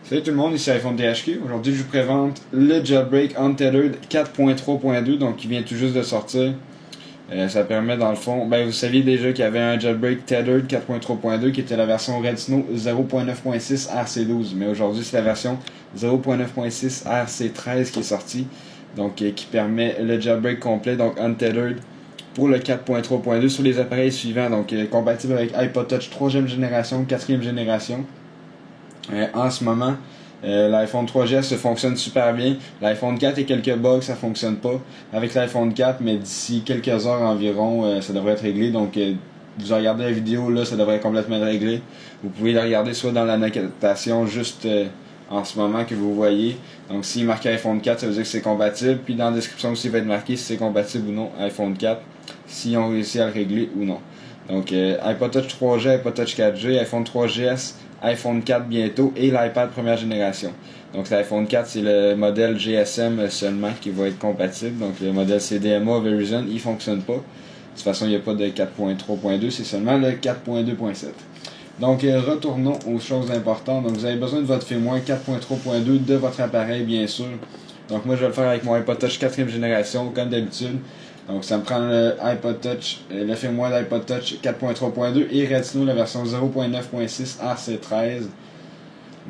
Salut tout le monde, ici iPhone THQ. Aujourd'hui, je vous présente le Jailbreak Untethered 4.3.2, donc qui vient tout juste de sortir. Ça permet dans le fond, vous saviez déjà qu'il y avait un Jailbreak Tethered 4.3.2 qui était la version Redsn0w 0.9.6 RC12, mais aujourd'hui c'est la version 0.9.6 RC13 qui est sortie, donc qui permet le Jailbreak complet, donc Untethered pour le 4.3.2 sur les appareils suivants, donc compatible avec iPod Touch 3e génération, 4e génération. En ce moment, l'iPhone 3GS fonctionne super bien. L'iPhone 4 et quelques bugs, ça fonctionne pas avec l'iPhone 4, mais d'ici quelques heures environ, ça devrait être réglé. Donc, vous regardez la vidéo, là, ça devrait être complètement réglé. Vous pouvez la regarder soit dans la notation juste en ce moment que vous voyez. Donc, s'il marque iPhone 4, ça veut dire que c'est compatible. Puis dans la description aussi, il va être marqué si c'est compatible ou non iPhone 4, si on réussit à le régler ou non. Donc, iPod Touch 3G, iPod Touch 4G, iPhone 3GS, iPhone 4 bientôt et l'iPad première génération. Donc l'iPhone 4 c'est le modèle GSM seulement qui va être compatible. Donc le modèle CDMA Verizon il fonctionne pas. De toute façon il n'y a pas de 4.3.2, c'est seulement le 4.2.7. Donc retournons aux choses importantes. Donc vous avez besoin de votre firmware 4.3.2 de votre appareil bien sûr. Donc moi je vais le faire avec mon iPod Touch 4e génération comme d'habitude. Donc ça me prend le iPod Touch, le firmware d'iPod Touch 4.3.2 et Redsn0w la version 0.9.6 RC13.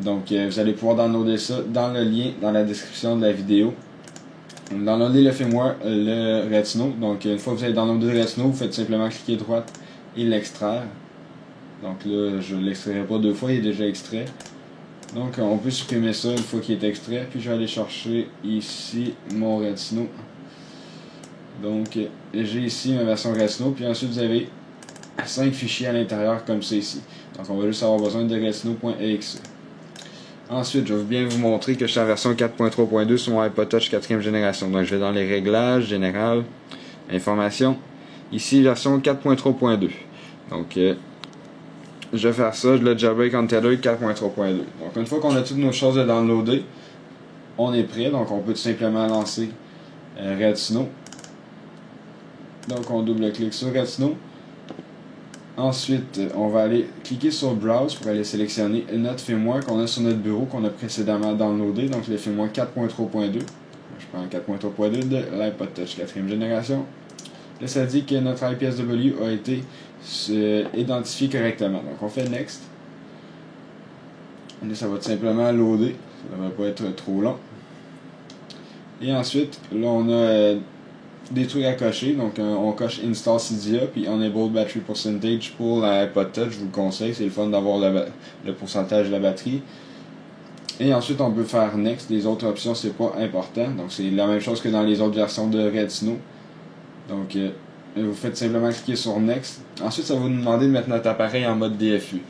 Donc vous allez pouvoir downloader ça dans le lien dans la description de la vidéo. Downloader le firmware, le Redsn0w. Donc une fois que vous avez downloadé le Redsn0w, vous faites simplement cliquer droite et l'extraire. Donc là je ne l'extrairai pas deux fois, il est déjà extrait. Donc on peut supprimer ça une fois qu'il est extrait. Puis je vais aller chercher ici mon Redsn0w. Donc, j'ai ici ma version Redsn0w, puis ensuite vous avez 5 fichiers à l'intérieur comme ça ici. Donc, on va juste avoir besoin de redsn0w.exe. Ensuite, je vais bien vous montrer que je suis en version 4.3.2 sur mon iPod Touch 4e génération. Donc, je vais dans les réglages, général, information. Ici, version 4.3.2. Donc, je vais faire ça, je le Jailbreak Untethered 4.3.2. Donc, une fois qu'on a toutes nos choses à downloader, on est prêt. Donc, on peut tout simplement lancer Redsn0w. Donc on double-clique sur Redsn0w. Ensuite, on va aller cliquer sur Browse pour aller sélectionner notre firmware qu'on a sur notre bureau qu'on a précédemment downloadé. Donc le firmware 4.3.2. Je prends 4.3.2 de l'iPod Touch 4e génération. Là, ça dit que notre IPSW a été identifié correctement. Donc on fait Next. Là, ça va tout simplement loader. Ça ne devrait pas être trop long. Et ensuite, là on a des trucs à cocher, donc on coche Install Cydia puis Enable Battery Percentage pour l'iPod Touch, je vous le conseille, c'est le fun d'avoir le pourcentage de la batterie. Et ensuite on peut faire Next, les autres options c'est pas important, donc c'est la même chose que dans les autres versions de Redsn0w. Donc vous faites simplement cliquer sur Next. Ensuite ça va nous demander de mettre notre appareil en mode DFU.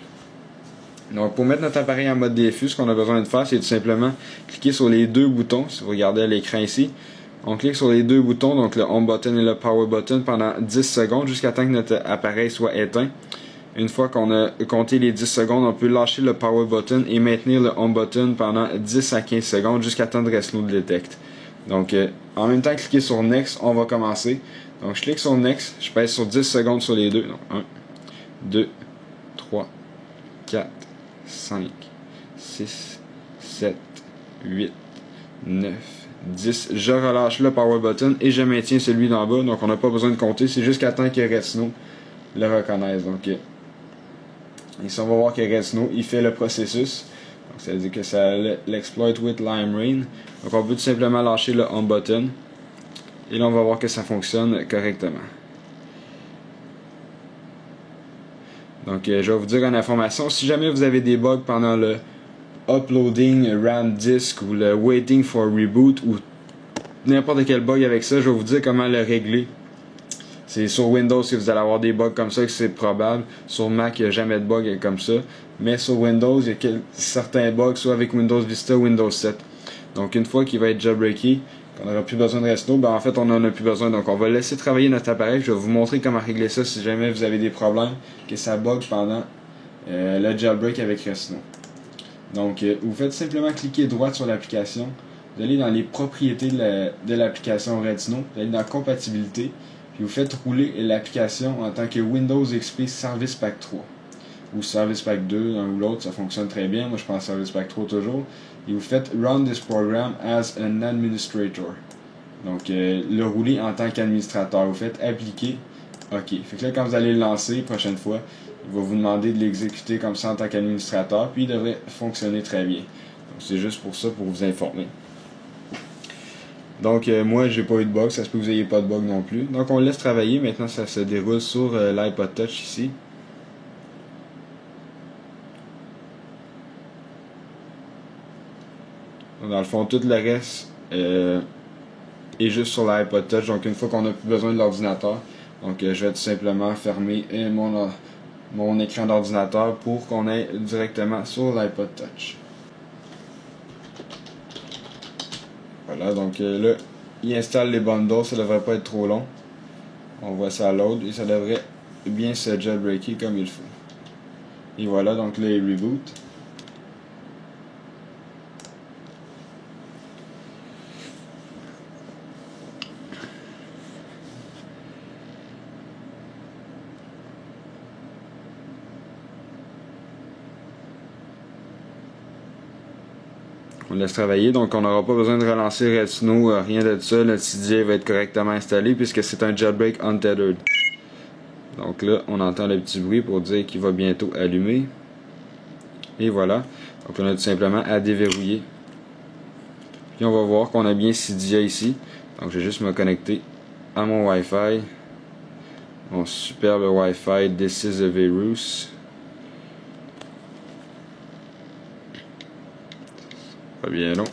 Donc pour mettre notre appareil en mode DFU, ce qu'on a besoin de faire c'est tout simplement cliquer sur les deux boutons, si vous regardez à l'écran ici. On clique sur les deux boutons, donc le Home Button et le Power Button pendant 10 secondes jusqu'à temps que notre appareil soit éteint. Une fois qu'on a compté les 10 secondes, on peut lâcher le Power Button et maintenir le Home Button pendant 10 à 15 secondes jusqu'à temps de Redsn0w le détecte. Donc en même temps cliquer sur Next, on va commencer. Donc je clique sur Next, je pèse sur 10 secondes sur les deux. Donc 1, 2, 3, 4, 5, 6, 7, 8, 9, 10, je relâche le power button et je maintiens celui d'en bas, donc on n'a pas besoin de compter, c'est jusqu'à temps que Redsn0w le reconnaisse. Donc ici on va voir que Redsn0w il fait le processus, donc ça veut dire que ça l'exploit with Limerain. Donc on peut tout simplement lâcher le home button et là on va voir que ça fonctionne correctement. Donc je vais vous dire une information, si jamais vous avez des bugs pendant le uploading RAM disk ou le waiting for reboot ou n'importe quel bug avec ça, je vais vous dire comment le régler. C'est sur Windows que vous allez avoir des bugs comme ça, que c'est probable. Sur Mac, il n'y a jamais de bug comme ça. Mais sur Windows, il y a certains bugs, soit avec Windows Vista ou Windows 7. Donc une fois qu'il va être jailbreaké, qu'on n'aura plus besoin de Redsn0w, en fait on n'en a plus besoin. Donc on va laisser travailler notre appareil. Je vais vous montrer comment régler ça si jamais vous avez des problèmes, que ça bug pendant le jailbreak avec Redsn0w. Donc, vous faites simplement cliquer droite sur l'application. Vous allez dans les propriétés de l'application Redsn0w. Vous allez dans compatibilité. Puis vous faites rouler l'application en tant que Windows XP Service Pack 3. ou Service Pack 2, l'un ou l'autre, ça fonctionne très bien. Moi je prends Service Pack 3 toujours. Et vous faites Run this program as an administrator. Donc le rouler en tant qu'administrateur. Vous faites appliquer. OK. Fait que là, quand vous allez le lancer, prochaine fois, il va vous demander de l'exécuter comme ça en tant qu'administrateur, puis il devrait fonctionner très bien. Donc c'est juste pour ça, pour vous informer. Donc moi j'ai pas eu de bug, ça se peut que vous ayez pas de bug non plus. Donc on le laisse travailler, maintenant ça se déroule sur l'iPod Touch ici. Donc, dans le fond tout le reste est juste sur l'iPod Touch, donc une fois qu'on n'a plus besoin de l'ordinateur, donc je vais tout simplement fermer mon écran d'ordinateur pour qu'on aille directement sur l'iPod Touch. Voilà, donc là, il installe les bundles, ça devrait pas être trop long. On voit ça à load et ça devrait bien se jailbreaker comme il faut. Et voilà, donc là, il reboot. On laisse travailler, donc on n'aura pas besoin de relancer Red Snow, rien de ça. Le CDI va être correctement installé puisque c'est un jailbreak untethered. Donc là, on entend le petit bruit pour dire qu'il va bientôt allumer. Et voilà. Donc on a tout simplement à déverrouiller. Puis on va voir qu'on a bien Cydia ici. Donc je vais juste me connecter à mon Wi-Fi. Mon superbe Wi-Fi, this is a virus. Pas bien long.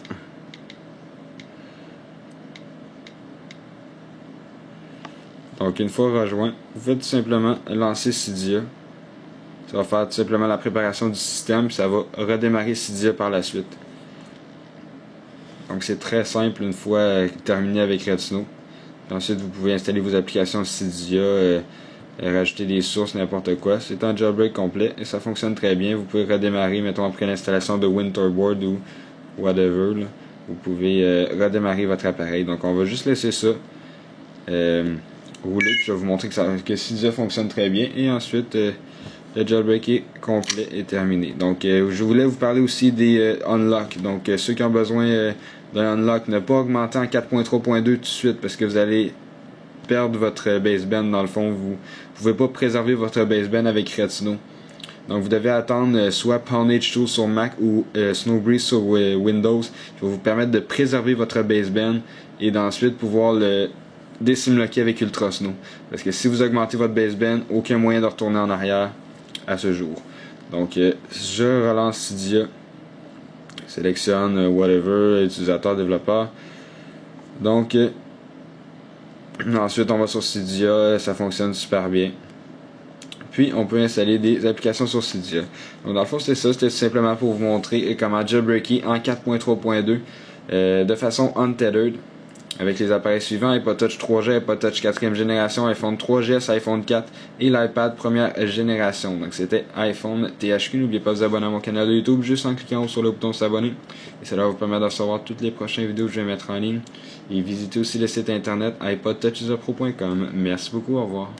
Donc une fois rejoint, vous faites tout simplement lancer Cydia. Ça va faire tout simplement la préparation du système, puis ça va redémarrer Cydia par la suite. Donc c'est très simple une fois terminé avec Red Snow. Puis ensuite vous pouvez installer vos applications Cydia, rajouter des sources, n'importe quoi. C'est un jailbreak complet et ça fonctionne très bien. Vous pouvez redémarrer, mettons après l'installation de WinTerboard ou whatever, là. Vous pouvez redémarrer votre appareil. Donc on va juste laisser ça rouler, puis je vais vous montrer que Cydia fonctionne très bien. Et ensuite le jailbreak est complet et terminé. Donc je voulais vous parler aussi des unlock. Donc ceux qui ont besoin d'un unlock, ne pas augmenter en 4.3.2 tout de suite parce que vous allez perdre votre baseband. Dans le fond, vous pouvez pas préserver votre baseband avec Red Snow. Donc vous devez attendre soit Poundage Tool sur Mac ou Snowbreeze sur Windows qui va vous permettre de préserver votre baseband et d'ensuite pouvoir le désimlocker avec Ultra Snow. Parce que si vous augmentez votre baseband, aucun moyen de retourner en arrière à ce jour. Donc je relance Cydia, sélectionne whatever, utilisateur, développeur. Donc ensuite on va sur Cydia, ça fonctionne super bien. Puis on peut installer des applications sur Cydia. Donc dans le fond c'était ça, c'était simplement pour vous montrer comment jailbreaker en 4.3.2 de façon untethered avec les appareils suivants: iPod Touch 3G, iPod Touch 4e génération, iPhone 3GS, iPhone 4 et l'iPad 1re génération. Donc c'était iPhone THQ. N'oubliez pas de vous abonner à mon canal de YouTube juste en cliquant sur le bouton s'abonner. Et cela va vous permettre de recevoir toutes les prochaines vidéos que je vais mettre en ligne. Et visitez aussi le site internet iPodTouchUserPro.com. Merci beaucoup, au revoir.